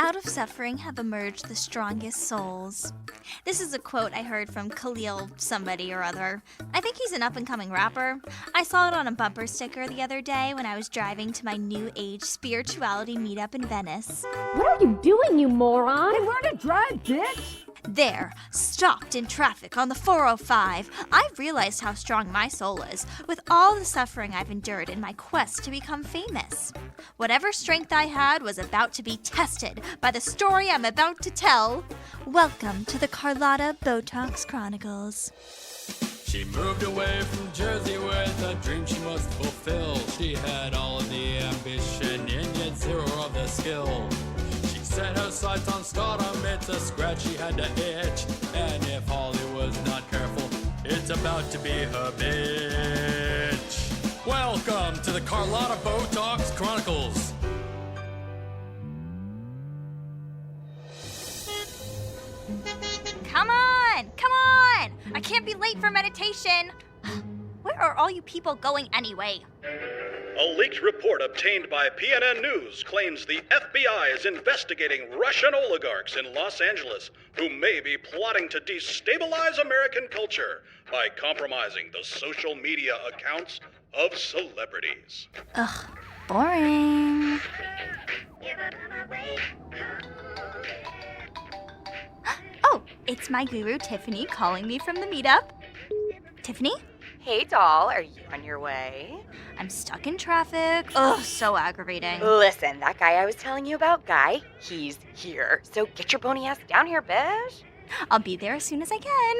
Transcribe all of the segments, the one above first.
Out of suffering have emerged the strongest souls. This is a quote I heard from Khalil somebody or other. I think he's an up-and-coming rapper. I saw it on a bumper sticker the other day when I was driving to my New Age spirituality meetup in Venice. What are you doing, you moron? Hey, learn to drive, bitch! There, stopped in traffic on the 405, I realized how strong my soul is with all the suffering I've endured in my quest to become famous. Whatever strength I had was about to be tested by the story I'm about to tell. Welcome to the Carlötta Botox Chronicles. She moved away from Jersey with a dream she must fulfill. She had all of the ambition and yet zero of the skill. She set her sights on stardom, it's a scratch she had to itch. And if Hollywood's not careful, it's about to be her bitch. Welcome to the Carlötta Botox Chronicles. Come on! Come on! I can't be late for meditation. Where are all you people going anyway? A leaked report obtained by PNN News claims the FBI is investigating Russian oligarchs in Los Angeles who may be plotting to destabilize American culture by compromising the social media accounts of celebrities. Ugh, boring. Oh, it's my guru Tiffany calling me from the meetup. Tiffany? Hey, doll, are you on your way? I'm stuck in traffic. Ugh, so aggravating. Listen, that guy I was telling you about, Guy, he's here. So get your bony ass down here, bitch. I'll be there as soon as I can.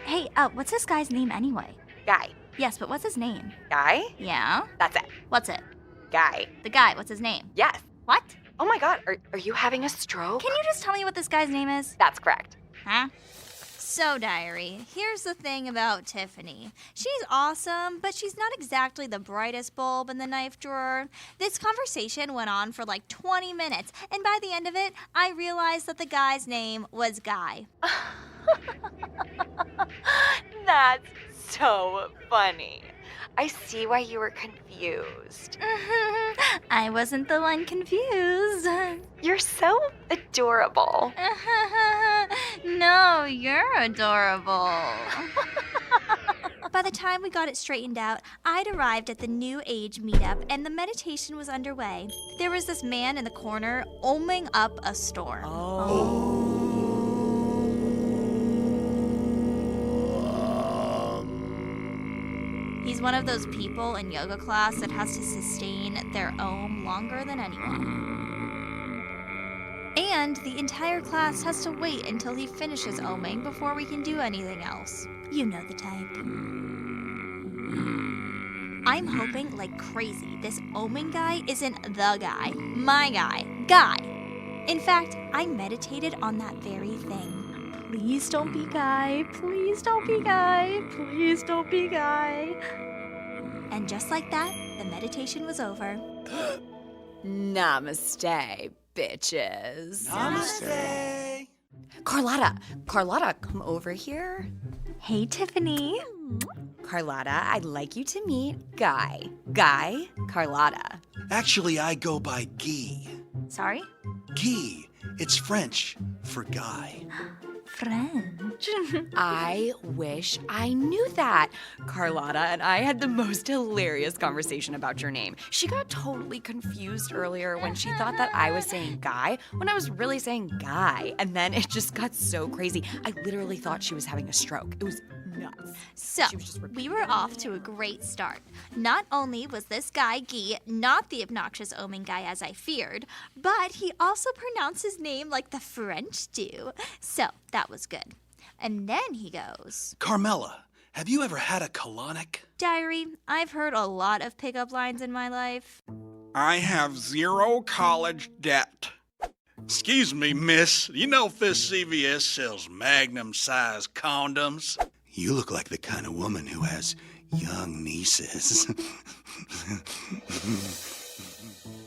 Hey, what's this guy's name anyway? Guy. Yes, but what's his name? Guy? Yeah? That's it. What's it? Guy. The guy, what's his name? Yes. What? Oh my god, are you having a stroke? Can you just tell me what this guy's name is? That's correct. Huh? So, diary, here's the thing about Tiffany. She's awesome, but she's not exactly the brightest bulb in the knife drawer. This conversation went on for like 20 minutes, and by the end of it, I realized that the guy's name was Guy. That's so funny. I see why you were confused. I wasn't the one confused. You're so adorable. No, you're adorable. By the time we got it straightened out, I'd arrived at the New Age meetup and the meditation was underway. There was this man in the corner oming up a storm. He's one of those people in yoga class that has to sustain their om longer than anyone. And the entire class has to wait until he finishes oming before we can do anything else. You know the type. I'm hoping like crazy this oming guy isn't the guy, my guy, Guy. In fact, I meditated on that very thing. Please don't be Guy, please don't be Guy, please don't be Guy. And just like that, the meditation was over. Namaste, bitches. Namaste. Carlötta, come over here. Hey, Tiffany. Carlötta, I'd like you to meet Guy. Guy, Carlötta. Actually, I go by Guy. Sorry? Guy. It's French for guy. French. I wish I knew that. Carlötta and I had the most hilarious conversation about your name. She got totally confused earlier when she thought that I was saying Guy when I was really saying Guy. And then it just got so crazy. I literally thought she was having a stroke. It was nuts. So, She was just we were off to a great start. Not only was this guy, Guy, not the obnoxious oming guy as I feared, but he also pronounced his name like the French do. So, that was good. And then he goes, Carmela, have you ever had a colonic? Diary, I've heard a lot of pickup lines in my life. I have zero college debt. Excuse me, miss. You know if this CVS sells magnum-sized condoms? You look like the kind of woman who has young nieces.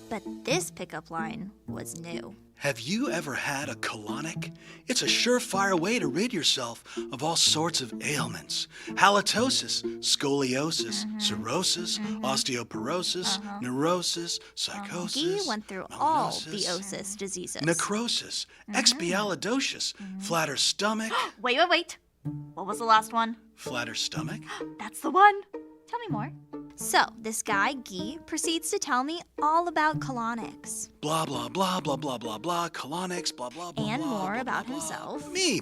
But this pickup line was new. Have you ever had a colonic? It's a surefire way to rid yourself of all sorts of ailments. Halitosis, scoliosis, cirrhosis, osteoporosis, neurosis, psychosis. Guy went through all the osis diseases. Necrosis, expialidocious, flatter stomach. Wait. What was the last one? Flatter stomach? That's the one. Tell me more. So, this guy, Guy, proceeds to tell me all about colonics. Blah, blah, blah, blah, blah, blah, blah, colonics, blah, blah, blah, And blah, more blah, about blah, himself. blah. Me.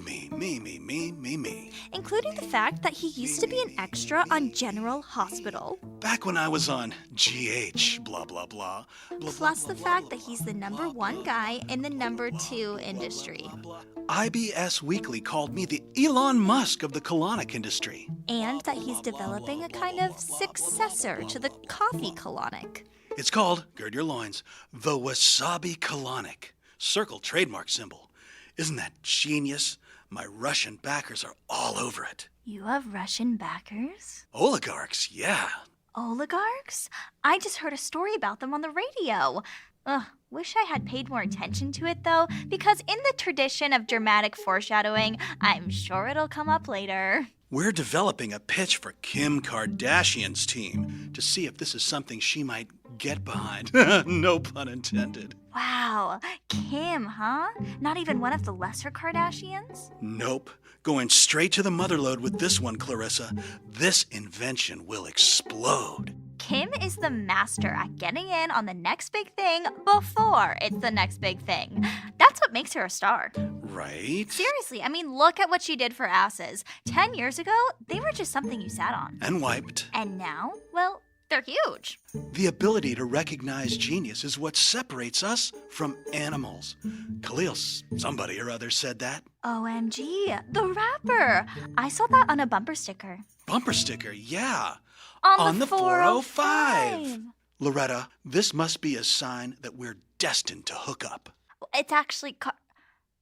Including the fact that he used to be an extra on General Hospital. Back when I was on GH, blah, blah, blah. blah Plus blah, the blah, fact blah, that he's the blah, number blah, one blah, guy in the blah, number blah, 2 blah, industry. blah, blah. IBS Weekly called me the Elon Musk of the colonic industry. And that he's developing a kind of successor to the coffee colonic. It's called, gird your loins, the Wasabi Colonic. Circle trademark symbol. Isn't that genius? My Russian backers are all over it. You have Russian backers? Oligarchs, yeah. Oligarchs? I just heard a story about them on the radio. Ugh, wish I had paid more attention to it though, because in the tradition of dramatic foreshadowing, I'm sure it'll come up later. We're developing a pitch for Kim Kardashian's team to see if this is something she might get behind. No pun intended. Wow, Kim, huh? Not even one of the lesser Kardashians? Nope. Going straight to the motherlode with this one, Clarissa. This invention will explode. Kim is the master at getting in on the next big thing before it's the next big thing. That's what makes her a star. Right? Seriously, I mean, look at what she did for asses. 10 years ago, they were just something you sat on. And wiped. And now, well, they're huge. The ability to recognize genius is what separates us from animals. Khalil, somebody or other said that. OMG, the rapper. I saw that on a bumper sticker. Bumper sticker, yeah. On the 405. 405. Loretta, this must be a sign that we're destined to hook up. It's actually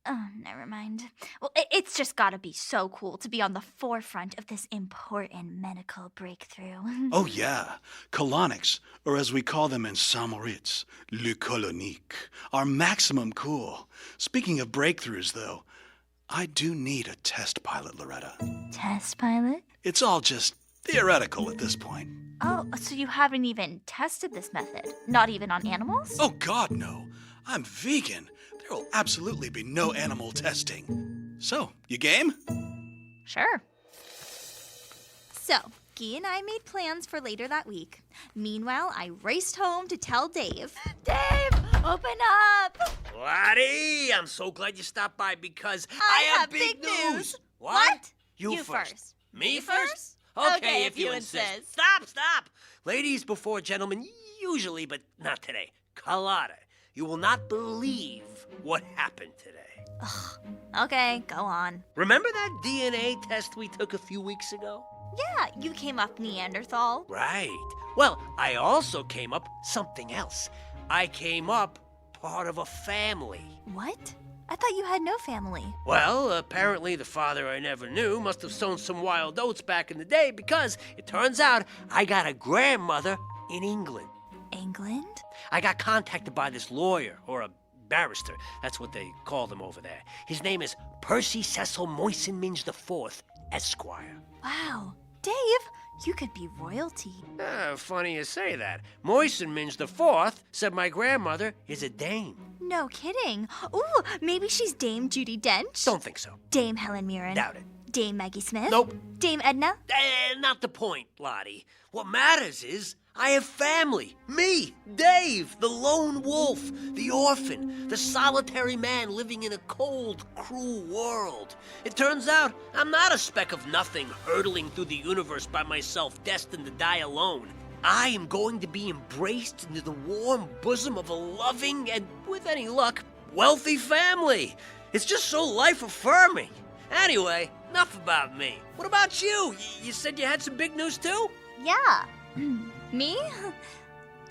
oh, never mind. Well, it's just gotta be so cool to be on the forefront of this important medical breakthrough. Oh, yeah. Colonics, or as we call them in Saint-Moritz, le Colonique, are maximum cool. Speaking of breakthroughs, though, I do need a test pilot, Loretta. Test pilot? It's all just theoretical at this point. Oh, so you haven't even tested this method? Not even on animals? Oh, God, no. I'm vegan. There will absolutely be no animal testing. So, you game? Sure. So, Guy and I made plans for later that week. Meanwhile, I raced home to tell Dave. Dave, open up! Lottie, I'm so glad you stopped by because I have big news. What? You first. Me Me first? first? Okay, Okay, if you insist. Stop. Ladies before gentlemen, usually, but not today. Carlötta, you will not believe what happened today. Okay, go on. Remember that DNA test we took a few weeks ago? Yeah, you came up Neanderthal. Right. Well, I also came up something else. I came up part of a family. What? I thought you had no family. Well, apparently the father I never knew must have sown some wild oats back in the day because it turns out I got a grandmother in England. England? I got contacted by this lawyer, or a barrister. That's what they call them over there. His name is Percy Cecil Moisenminge IV, Esquire. Wow. Dave, you could be royalty. Funny you say that. Moisenminge IV said my grandmother is a dame. No kidding. Ooh, maybe she's Dame Judi Dench? Don't think so. Dame Helen Mirren? Doubt it. Dame Maggie Smith? Nope. Dame Edna? Not the point, Lottie. What matters is I have family. Me, Dave, the lone wolf, the orphan, the solitary man living in a cold, cruel world. It turns out I'm not a speck of nothing hurtling through the universe by myself, destined to die alone. I am going to be embraced into the warm bosom of a loving and, with any luck, wealthy family. It's just so life-affirming. Anyway, enough about me. What about you? You said you had some big news too? Yeah. Me?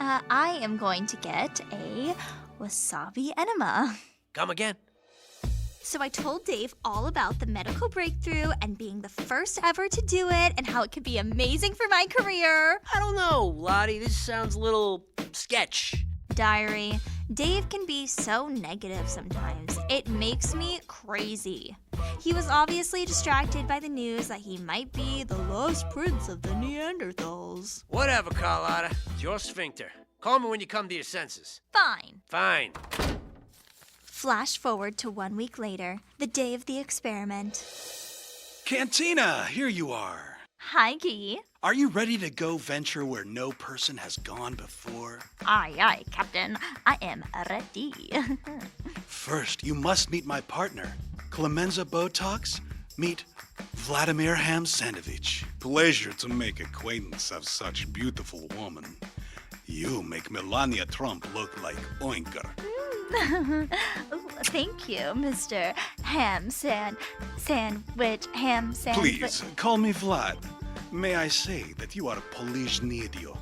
I am going to get a wasabi enema. Come again. So I told Dave all about the medical breakthrough and being the first ever to do it and how it could be amazing for my career. I don't know, Lottie. This sounds a little sketch. Diary. Dave can be so negative sometimes. It makes me crazy. He was obviously distracted by the news that he might be the lost prince of the Neanderthals. Whatever, Carlotta. It's your sphincter. Call me when you come to your senses. Fine. Fine. Flash forward to 1 week later, the day of the experiment. Cantina, here you are. Hi, Guy. Are you ready to go venture where no person has gone before? Aye, aye, Captain. I am ready. First, you must meet my partner, Clemenza Botox. Meet Vladimir Hamsandovich. Pleasure to make acquaintance of such beautiful woman. You make Melania Trump look like Oinker. Ooh, thank you, Mr. Sandwich. Please, call me Vlad. May I say that you are Polish Nidio.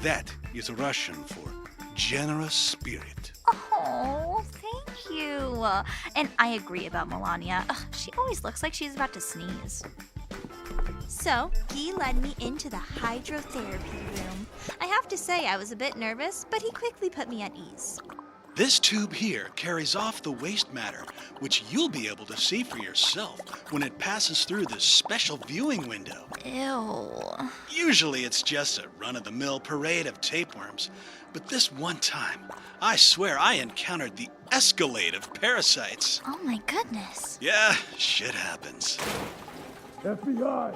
That is Russian for generous spirit. Oh, thank you. And I agree about Melania. Ugh, she always looks like she's about to sneeze. So, he led me into the hydrotherapy room. I have to say I was a bit nervous, but he quickly put me at ease. This tube here carries off the waste matter, which you'll be able to see for yourself when it passes through this special viewing window. Ew. Usually it's just a run-of-the-mill parade of tapeworms, but this one time, I swear I encountered the Escalade of parasites. Oh my goodness. Yeah, shit happens. FBI!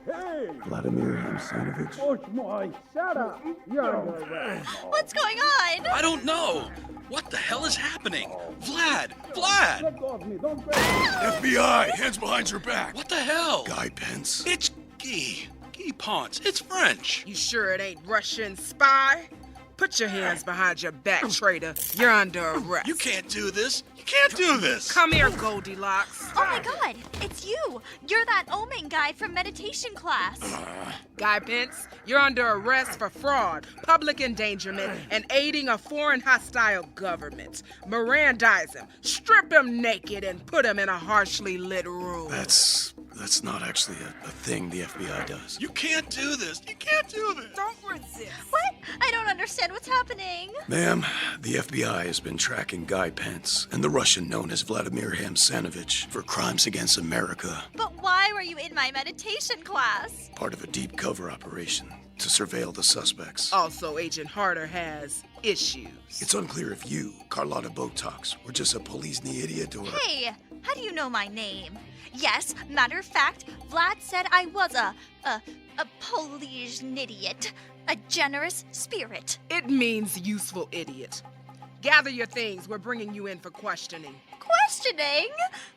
Hey! Vladimir Hamsandovich. Oshmoy, shut up! You're under arrest. What's going on? I don't know. What the hell is happening? Vlad! Vlad! Let go of me, don't break. FBI, hands behind your back. What the hell? Guy Pence. It's Guy. Guy Ponce. It's French. You sure it ain't Russian spy? Put your hands behind your back, traitor. You're under arrest. You can't do this. You can't do this. Come here, Goldilocks. Oh my god, it's you! You're that Omen guy from meditation class. Guy Pence, you're under arrest for fraud, public endangerment, and aiding a foreign hostile government. Mirandize him, strip him naked, and put him in a harshly lit room. That's not actually a thing the FBI does. You can't do this. You can't do this. Don't resist. What? I don't understand what's happening. Ma'am, the FBI has been tracking Guy Pence and the Russian known as Vladimir Hamsandovich for crimes against America. But why were you in my meditation class? Part of a deep cover operation to surveil the suspects. Also, Agent Harder has issues. It's unclear if you, Carlötta Botox, were just a police idiot or... Hey, how do you know my name? Yes, matter of fact, Vlad said I was a Polish idiot. A generous spirit. It means useful idiot. Gather your things. We're bringing you in for questioning. Questioning?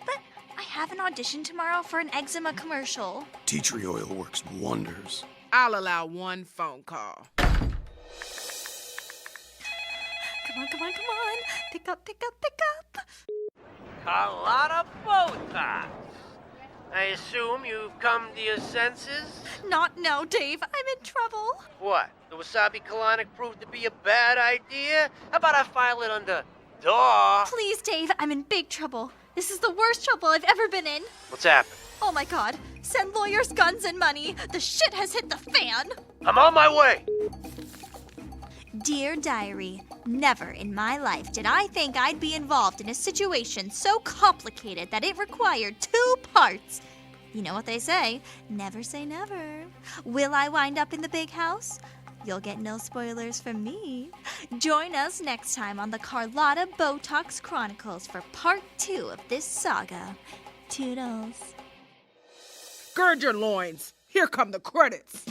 But I have an audition tomorrow for an eczema commercial. Tea tree oil works wonders. I'll allow one phone call. Come on. Pick up. Carlotta Botox. I assume you've come to your senses? Not now, Dave. I'm in trouble. What? The wasabi colonic proved to be a bad idea? How about I file it under DAW? Please, Dave, I'm in big trouble. This is the worst trouble I've ever been in. What's happened? Oh my god. Send lawyers, guns, and money. The shit has hit the fan. I'm on my way. Dear Diary, never in my life did I think I'd be involved in a situation so complicated that it required 2 parts. You know what they say, never say never. Will I wind up in the big house? You'll get no spoilers from me. Join us next time on the Carlötta Botox Chronicles for part 2 of this saga. Toodles. Gird your loins. Here come the credits.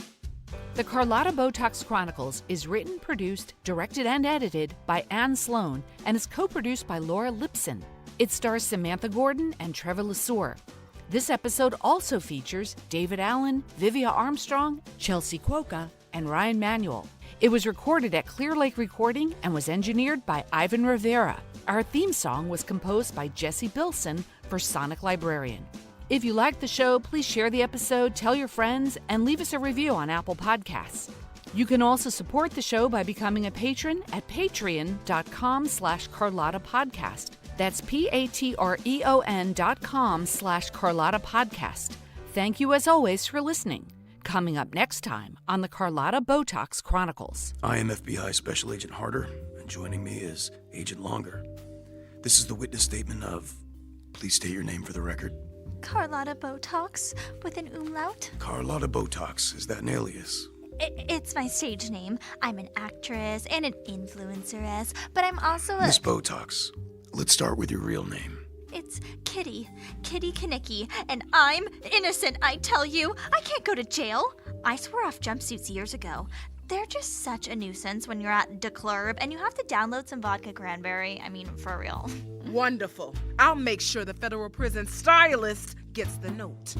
The Carlötta Botox Chronicles is written, produced, directed, and edited by Anne Sloan and is co-produced by Laura Lipson. It stars Samantha Gordon and Trevor Lesueur. This episode also features David Allen, Vivia Armstrong, Chelsea Cuoca, and Ryan Manuel. It was recorded at Clear Lake Recording and was engineered by Ivan Rivera. Our theme song was composed by Jesse Bilson for Sonic Librarian. If you liked the show, please share the episode, tell your friends, and leave us a review on Apple Podcasts. You can also support the show by becoming a patron at patreon.com/Carlötta Podcast. That's patreon.com/Carlötta Podcast. Thank you as always for listening. Coming up next time on the Carlötta Botox Chronicles. I am FBI Special Agent Harder, and joining me is Agent Longer. This is the witness statement of... Please state your name for the record. Carlötta Botox with an umlaut. Carlötta Botox, is that an alias? It's my stage name. I'm an actress and an influenceress, but I'm also a... Miss Botox, let's start with your real name. It's Kitty Kanicki, and I'm innocent, I tell you. I can't go to jail. I swore off jumpsuits years ago. They're just such a nuisance when you're at the club and you have to download some vodka cranberry. I mean, for real. Wonderful. I'll make sure the federal prison stylist gets the note.